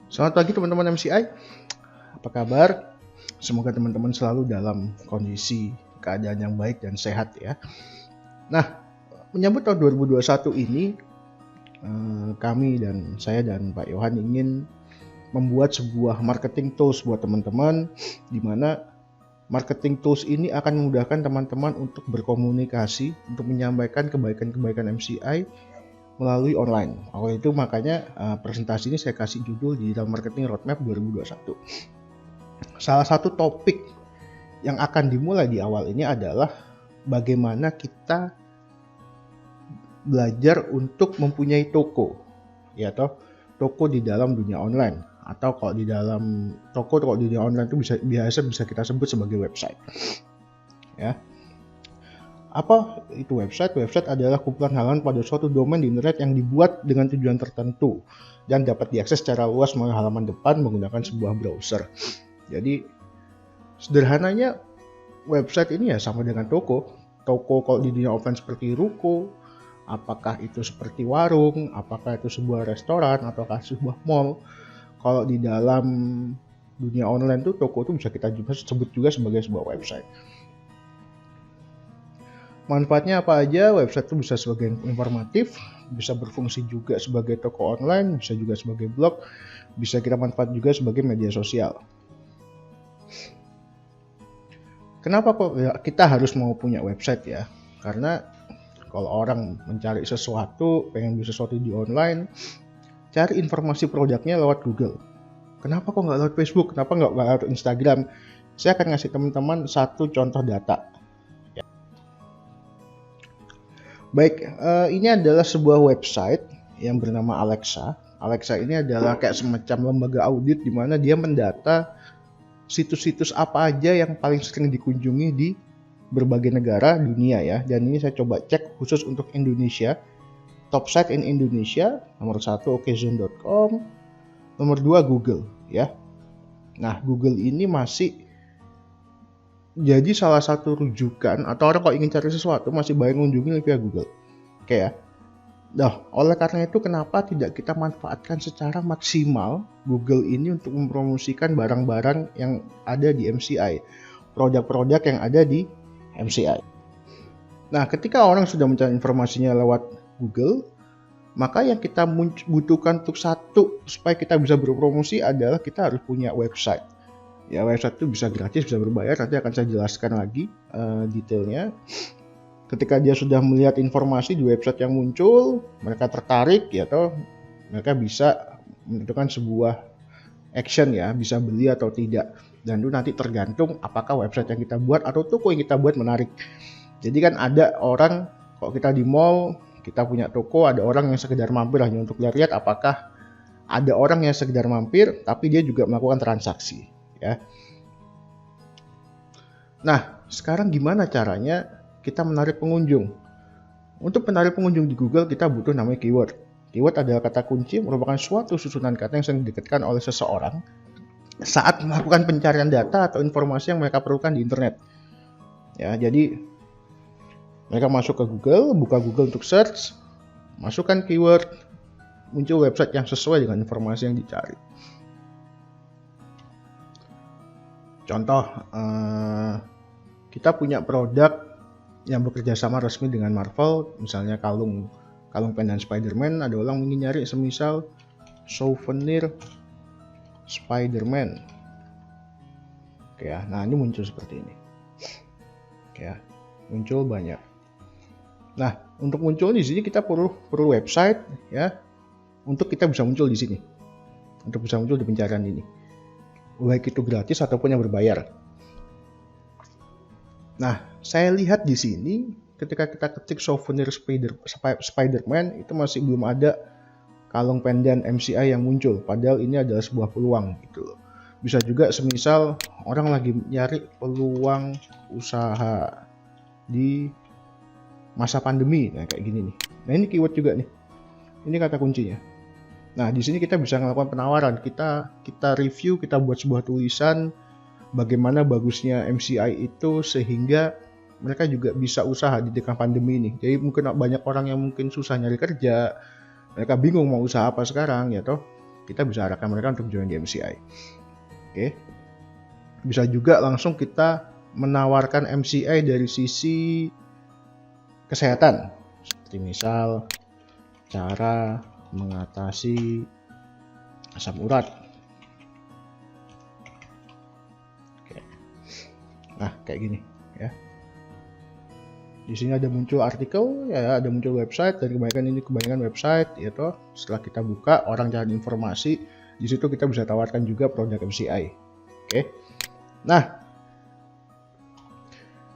Selamat pagi teman-teman MCI, apa kabar? Semoga teman-teman selalu dalam kondisi keadaan yang baik dan sehat ya. Nah, menyambut tahun 2021 ini, kami dan saya dan Pak Yohan ingin membuat sebuah marketing tools buat teman-teman, di mana marketing tools ini akan memudahkan teman-teman untuk berkomunikasi, untuk menyampaikan kebaikan-kebaikan MCI melalui online. Oleh itu makanya presentasi ini saya kasih judul Digital Marketing Roadmap 2021. Salah satu topik yang akan dimulai di awal ini adalah bagaimana kita belajar untuk mempunyai toko, ya toh, toko di dalam dunia online, atau kalau di dalam toko, kalau di dunia online itu bisa kita sebut sebagai website. Ya. Apa itu website? Website adalah kumpulan halaman pada suatu domain di internet yang dibuat dengan tujuan tertentu dan dapat diakses secara luas melalui halaman depan menggunakan sebuah browser. Jadi sederhananya website ini ya sama dengan toko. Toko kalau di dunia offline seperti ruko, apakah itu seperti warung, apakah itu sebuah restoran, ataukah sebuah mall. Kalau di dalam dunia online tuh toko itu bisa kita sebut juga sebagai sebuah website. Manfaatnya apa aja? Website itu bisa sebagai informatif, bisa berfungsi juga sebagai toko online, bisa juga sebagai blog, bisa kita manfaat juga sebagai media sosial. Kenapa kok kita harus mau punya website ya? Karena kalau orang mencari sesuatu, pengen beli sesuatu di online, cari informasi produknya lewat Google. Kenapa kok nggak lewat Facebook? Kenapa nggak lewat Instagram? Saya akan ngasih teman-teman satu contoh data. Baik, ini adalah sebuah website yang bernama Alexa. Alexa ini adalah kayak semacam lembaga audit di mana dia mendata situs-situs apa aja yang paling sering dikunjungi di berbagai negara dunia ya. Dan ini saya coba cek khusus untuk Indonesia. Top site in Indonesia, nomor 1 okezone.com, nomor 2 Google ya. Nah, Google ini masih jadi salah satu rujukan atau orang kalau ingin cari sesuatu masih banyak mengunjungi via Google. Oke ya. Nah, oleh karena itu kenapa tidak kita manfaatkan secara maksimal Google ini untuk mempromosikan barang-barang yang ada di MCI, produk-produk yang ada di MCI. Nah, ketika orang sudah mencari informasinya lewat Google, maka yang kita butuhkan untuk satu supaya kita bisa berpromosi adalah kita harus punya website. Ya, website itu bisa gratis, bisa berbayar, nanti akan saya jelaskan lagi detailnya. Ketika dia sudah melihat informasi di website yang muncul, mereka tertarik ya, atau mereka bisa menentukan sebuah action ya, bisa beli atau tidak. Dan itu nanti tergantung apakah website yang kita buat atau toko yang kita buat menarik. Jadi kan ada orang, kalau kita di mall, kita punya toko, ada orang yang sekedar mampir hanya untuk lihat apakah ada orang yang sekedar mampir, tapi dia juga melakukan transaksi. Ya. Nah, sekarang gimana caranya kita menarik pengunjung? Untuk menarik pengunjung di Google kita butuh namanya keyword. Keyword adalah kata kunci, merupakan suatu susunan kata yang sering didekatkan oleh seseorang saat melakukan pencarian data atau informasi yang mereka perlukan di internet. Ya, jadi mereka masuk ke Google, buka Google untuk search, masukkan keyword, muncul website yang sesuai dengan informasi yang dicari. Contoh, kita punya produk yang bekerja sama resmi dengan Marvel, misalnya kalung pendan Spider-Man. Ada orang ingin nyari semisal souvenir Spider-Man. Oke ya, nah ini muncul seperti ini. Oke ya, muncul banyak. Nah, untuk muncul di sini kita perlu website ya, untuk kita bisa muncul di sini, untuk bisa muncul di pencarian ini, baik itu gratis ataupun yang berbayar. Nah, saya lihat di sini ketika kita ketik souvenir Spider-Man itu masih belum ada kalung pendan MCI yang muncul, padahal ini adalah sebuah peluang gitu loh. Bisa juga semisal orang lagi nyari peluang usaha di masa pandemi, nah kayak gini nih. Nah, ini keyword juga nih. Ini kata kuncinya. Nah, di sini kita bisa melakukan penawaran, kita review, kita buat sebuah tulisan bagaimana bagusnya MCI itu sehingga mereka juga bisa usaha di tengah pandemi ini. Jadi mungkin banyak orang yang mungkin susah nyari kerja, mereka bingung mau usaha apa sekarang ya toh. kita bisa arahkan mereka untuk join di MCI. Oke. Bisa juga langsung kita menawarkan MCI dari sisi kesehatan, seperti misal cara mengatasi asam urat. Oke. Nah, kayak gini ya. Di sini ada muncul artikel, ya, ada muncul website, dan kebanyakan website, ya toh. Setelah kita buka, orang cari informasi, di situ kita bisa tawarkan juga produk MCI. Oke. Nah,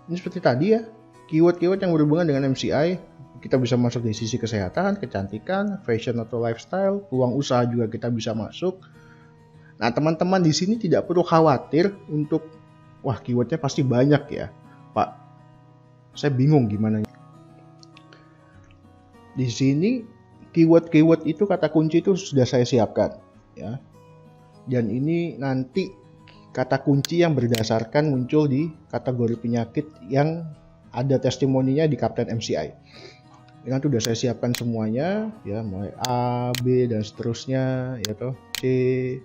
ini seperti tadi ya, keyword-keyword yang berhubungan dengan MCI, kita bisa masuk di sisi kesehatan, kecantikan, fashion atau lifestyle, peluang usaha juga kita bisa masuk. Nah, teman-teman di sini tidak perlu khawatir untuk, wah, keywordnya pasti banyak ya, Pak. Saya bingung gimana. Di sini keyword-keyword itu, kata kunci itu sudah saya siapkan ya. Dan ini nanti kata kunci yang berdasarkan muncul di kategori penyakit yang ada testimoninya di Kapten MCI. Ini nanti sudah saya siapkan semuanya ya, mulai A, B dan seterusnya ya toh, C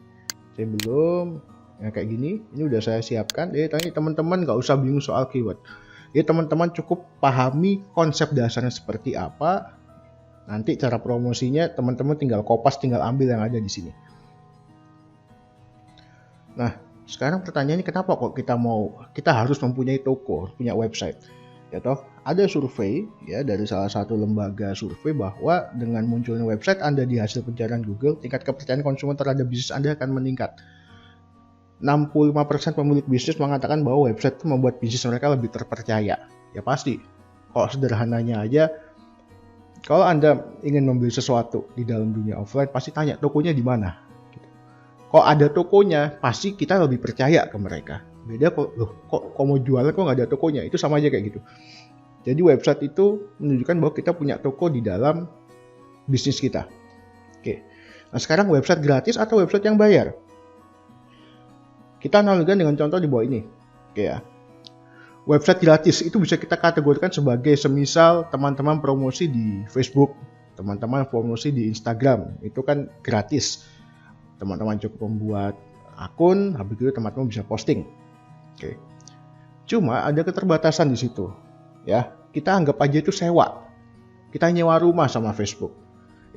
belum. Ya kayak gini, ini udah saya siapkan. Jadi teman-teman nggak usah bingung soal keyword. Jadi teman-teman cukup pahami konsep dasarnya seperti apa. Nanti cara promosinya teman-teman tinggal kopas, tinggal ambil yang ada di sini. Nah, sekarang pertanyaannya, kenapa kok kita harus mempunyai toko, punya website? Ya toh, ada survei ya dari salah satu lembaga survei bahwa dengan munculnya website Anda di hasil pencarian Google, tingkat kepercayaan konsumen terhadap bisnis Anda akan meningkat. 65% pemilik bisnis mengatakan bahwa website itu membuat bisnis mereka lebih terpercaya. Ya pasti. Kalau sederhananya aja, kalau Anda ingin membeli sesuatu di dalam dunia offline, pasti tanya tokonya di mana. Kalau ada tokonya, pasti kita lebih percaya ke mereka. Beda kok mau jualan kok nggak ada tokonya, itu sama aja kayak gitu. Jadi website itu menunjukkan bahwa kita punya toko di dalam bisnis kita. Oke. Nah sekarang website gratis atau website yang bayar? Kita analogikan dengan contoh di bawah ini. Oke ya. Website gratis itu bisa kita kategorikan sebagai semisal teman-teman promosi di Facebook, teman-teman promosi di Instagram, itu kan gratis. Teman-teman cukup membuat akun, habis itu teman-teman bisa posting. Oke. Cuma ada keterbatasan di situ. Ya, kita anggap aja itu sewa. Kita nyewa rumah sama Facebook.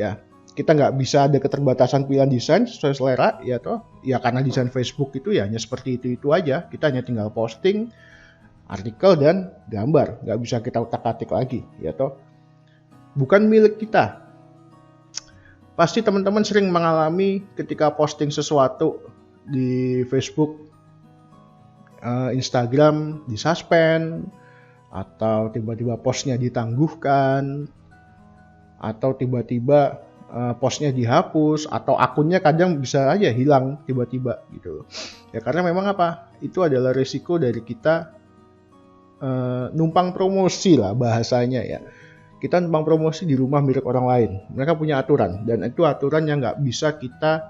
Ya. Kita nggak bisa ada keterbatasan pilihan desain sesuai selera, ya toh, ya karena desain Facebook itu ya hanya seperti itu aja. Kita hanya tinggal posting artikel dan gambar, nggak bisa kita utak-atik lagi, ya toh. Bukan milik kita. Pasti teman-teman sering mengalami ketika posting sesuatu di Facebook, Instagram disuspend, atau tiba-tiba postnya ditangguhkan, atau tiba-tiba postnya dihapus, atau akunnya kadang bisa aja hilang tiba-tiba gitu. Ya karena memang apa? Itu adalah resiko dari kita numpang promosi lah bahasanya ya. Kita numpang promosi di rumah milik orang lain. Mereka punya aturan dan itu aturan yang nggak bisa kita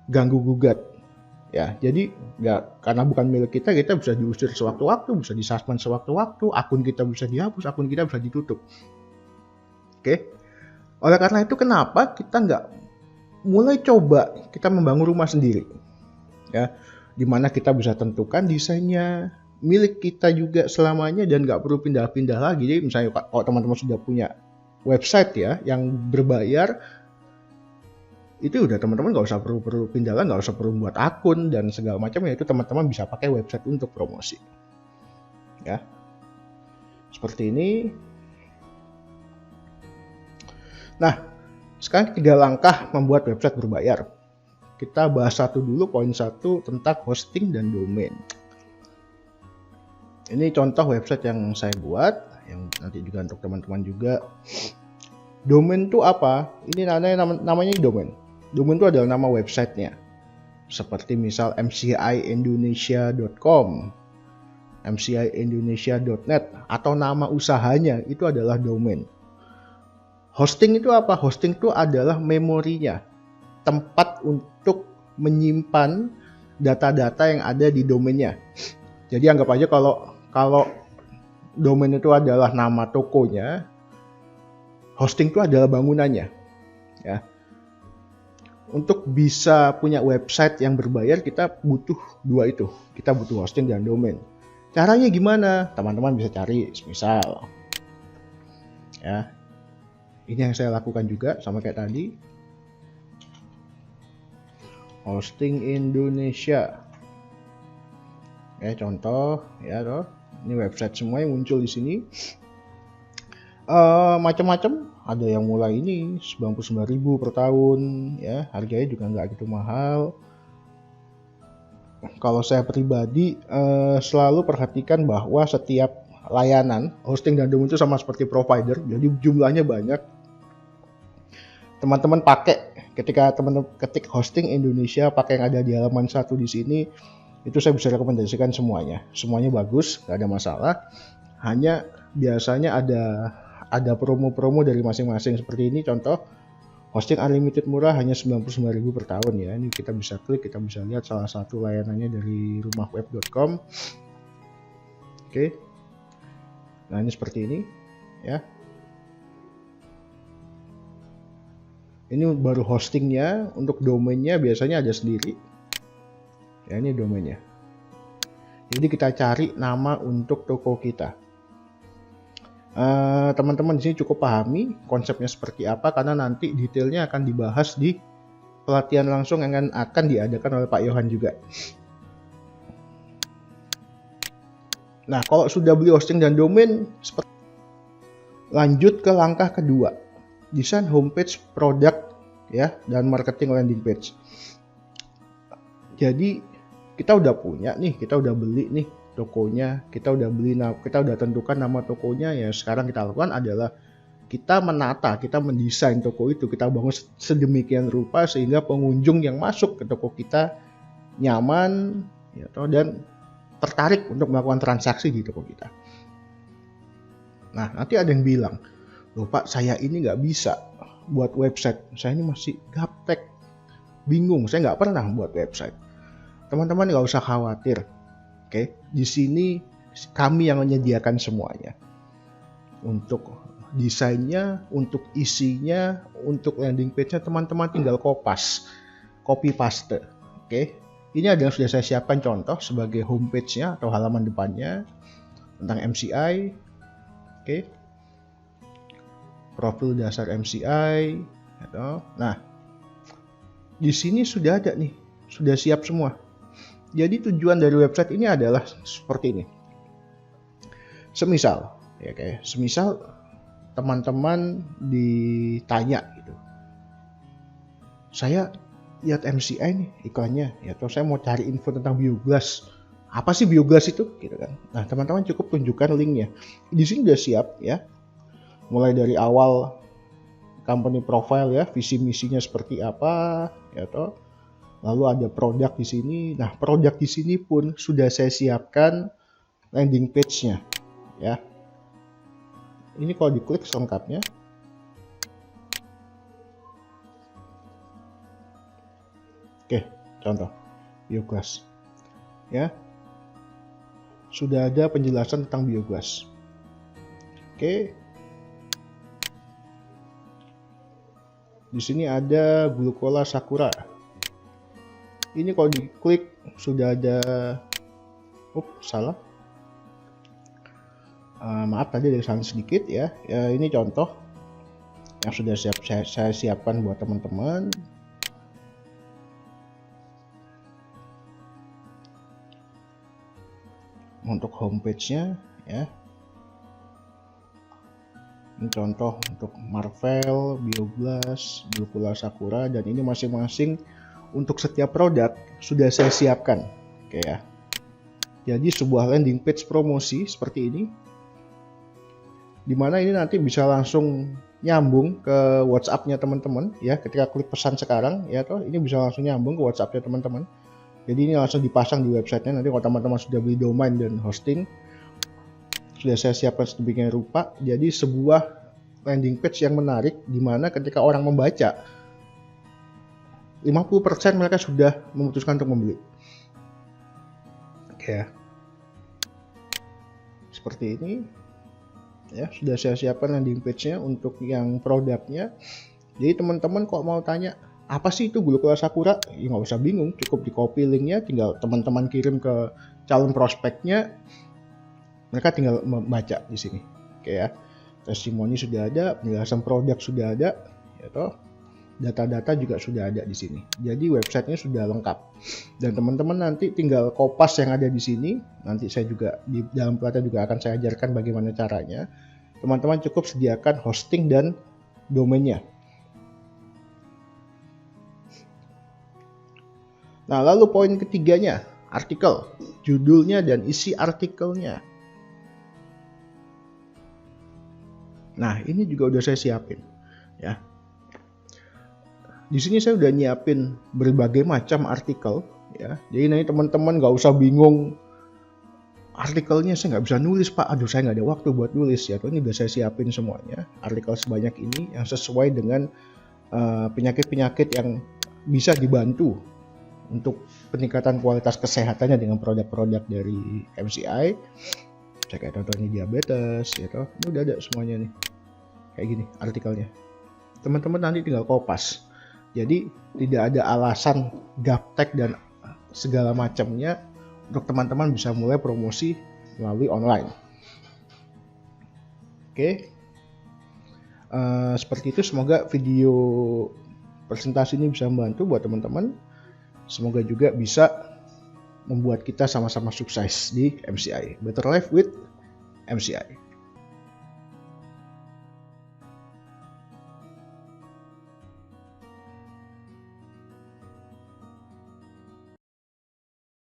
ganggu gugat. Ya, jadi ya karena bukan milik kita bisa diusir sewaktu-waktu, bisa disuspend sewaktu-waktu, akun kita bisa dihapus, akun kita bisa ditutup. Oke. Oleh karena itu kenapa kita nggak mulai coba kita membangun rumah sendiri, ya, dimana kita bisa tentukan desainnya milik kita juga selamanya dan nggak perlu pindah-pindah lagi. Jadi misalnya kalau teman-teman sudah punya website ya yang berbayar, itu udah teman-teman nggak usah perlu pindah lagi, nggak usah perlu buat akun dan segala macam, ya itu teman-teman bisa pakai website untuk promosi. Ya, seperti ini. Nah, sekarang 3 langkah membuat website berbayar. Kita bahas satu dulu, poin 1 tentang hosting dan domain. Ini contoh website yang saya buat, yang nanti juga untuk teman-teman juga. Domain itu apa? Ini namanya domain. Domain itu adalah nama websitenya. Seperti misal mciindonesia.com, mciindonesia.net, atau nama usahanya itu adalah domain. Hosting itu apa? Hosting itu adalah memorinya, tempat untuk menyimpan data-data yang ada di domainnya. Jadi anggap aja kalau domain itu adalah nama tokonya, hosting itu adalah bangunannya. Ya. untuk bisa punya website yang berbayar kita butuh dua itu. Kita butuh hosting dan domain. Caranya gimana? Teman-teman bisa cari, misal ya. Ini yang saya lakukan juga sama kayak tadi. Hosting Indonesia. Ya, contoh ya toh. Ini website semua yang muncul di sini. Macam-macam, ada yang mulai ini 99.000 per tahun ya, harganya juga nggak gitu mahal. Kalau saya pribadi selalu perhatikan bahwa setiap layanan hosting dan domain itu sama seperti provider, jadi jumlahnya banyak. Teman-teman pakai, ketika teman-teman ketik hosting Indonesia pakai yang ada di halaman 1 di sini, itu saya bisa rekomendasikan semuanya bagus, nggak ada masalah. Hanya biasanya ada promo-promo dari masing-masing seperti ini. Contoh, hosting unlimited murah hanya 99.000 per tahun ya. Ini kita bisa klik, kita bisa lihat salah satu layanannya dari rumahweb.com. Oke. Nah, ini seperti ini ya. Ini baru hostingnya. Untuk domainnya biasanya ada sendiri. Ya, ini domainnya. Jadi kita cari nama untuk toko kita. Teman-teman di sini cukup pahami konsepnya seperti apa, karena nanti detailnya akan dibahas di pelatihan langsung yang akan diadakan oleh Pak Yohan juga. Nah, kalau sudah beli hosting dan domain, lanjut ke langkah kedua, desain homepage, produk ya, dan marketing landing page. Jadi kita udah punya nih, kita udah beli nih tokonya, kita udah tentukan nama tokonya. Ya, sekarang kita lakukan adalah kita menata, kita mendesain toko itu, kita bangun sedemikian rupa sehingga pengunjung yang masuk ke toko kita nyaman ya, dan tertarik untuk melakukan transaksi di toko kita. Nah, nanti ada yang bilang, loh Pak, saya ini nggak bisa buat website, saya ini masih gaptek, bingung, saya nggak pernah buat website. Teman-teman nggak usah khawatir. Oke, di sini kami yang menyediakan semuanya. Untuk desainnya, untuk isinya, untuk landing page-nya, teman-teman tinggal copy paste. Oke, ini ada yang sudah saya siapkan contoh sebagai homepage-nya atau halaman depannya tentang MCI. Oke, profil dasar MCI. Nah, di sini sudah ada nih, sudah siap semua. Jadi tujuan dari website ini adalah seperti ini. Semisal teman-teman ditanya gitu, saya lihat MCI nih iklannya ya, atau saya mau cari info tentang biogas, apa sih biogas itu gitu kan. Nah, teman-teman cukup tunjukkan linknya. Di sini sudah siap ya, mulai dari awal company profile ya, visi misinya seperti apa ya toh. Lalu ada produk di sini. Nah, produk di sini pun sudah saya siapkan landing page-nya ya. Ini kalau diklik selengkapnya. Oke, contoh biogas. Ya. Sudah ada penjelasan tentang biogas. Oke. Di sini ada glukola sakura. Ini kalau diklik sudah ada, salah. Maaf tadi ada kesalahan sedikit ya. Ini contoh yang sudah saya siapkan buat teman-teman. Untuk homepage-nya ya. Ini contoh untuk Marvel, Biogas, Glukola Sakura, dan ini masing-masing untuk setiap produk sudah saya siapkan. Oke ya. Jadi sebuah landing page promosi seperti ini, dimana ini nanti bisa langsung nyambung ke WhatsApp-nya teman-teman ya. Ketika klik pesan sekarang ya toh, ini bisa langsung nyambung ke WhatsApp-nya teman-teman. Jadi ini langsung dipasang di websitenya. Nanti kalau teman-teman sudah beli domain dan hosting, sudah saya siapkan sedemikian rupa. Jadi sebuah landing page yang menarik, dimana ketika orang membaca, 50% mereka sudah memutuskan untuk membeli. Oke ya. Seperti ini. Ya, sudah saya siapkan landing page-nya untuk yang produknya. Jadi teman-teman kok mau tanya, Apa sih itu Gulukula Sakura? Ya nggak usah bingung, cukup di copy linknya, tinggal teman-teman kirim ke calon prospeknya, mereka tinggal membaca di sini. Oke ya, testimoni sudah ada, penjelasan produk sudah ada, ya toh. Data-data juga sudah ada di sini. Jadi websitenya sudah lengkap. Dan teman-teman nanti tinggal kopas yang ada di sini. Nanti saya juga di dalam pelatihan juga akan saya ajarkan bagaimana caranya. Teman-teman cukup sediakan hosting dan domainnya. Nah, lalu poin ketiganya, artikel, judulnya dan isi artikelnya. Nah, ini juga udah saya siapin, ya. Di sini saya udah nyiapin berbagai macam artikel, ya. Jadi nanti teman-teman nggak usah bingung, artikelnya saya nggak bisa nulis Pak, aduh saya nggak ada waktu buat nulis, ya. Ini udah saya siapin semuanya, artikel sebanyak ini yang sesuai dengan penyakit-penyakit yang bisa dibantu untuk peningkatan kualitas kesehatannya dengan produk-produk dari MCI. Saya kayak contohnya diabetes, ya toh. Ini udah ada semuanya nih, kayak gini artikelnya. Teman-teman nanti tinggal kopas. Jadi tidak ada alasan gaptek dan segala macamnya untuk teman-teman bisa mulai promosi melalui online. Oke, seperti itu. Semoga video presentasi ini bisa membantu buat teman-teman. Semoga juga bisa membuat kita sama-sama sukses di MCI. Better Life with MCI.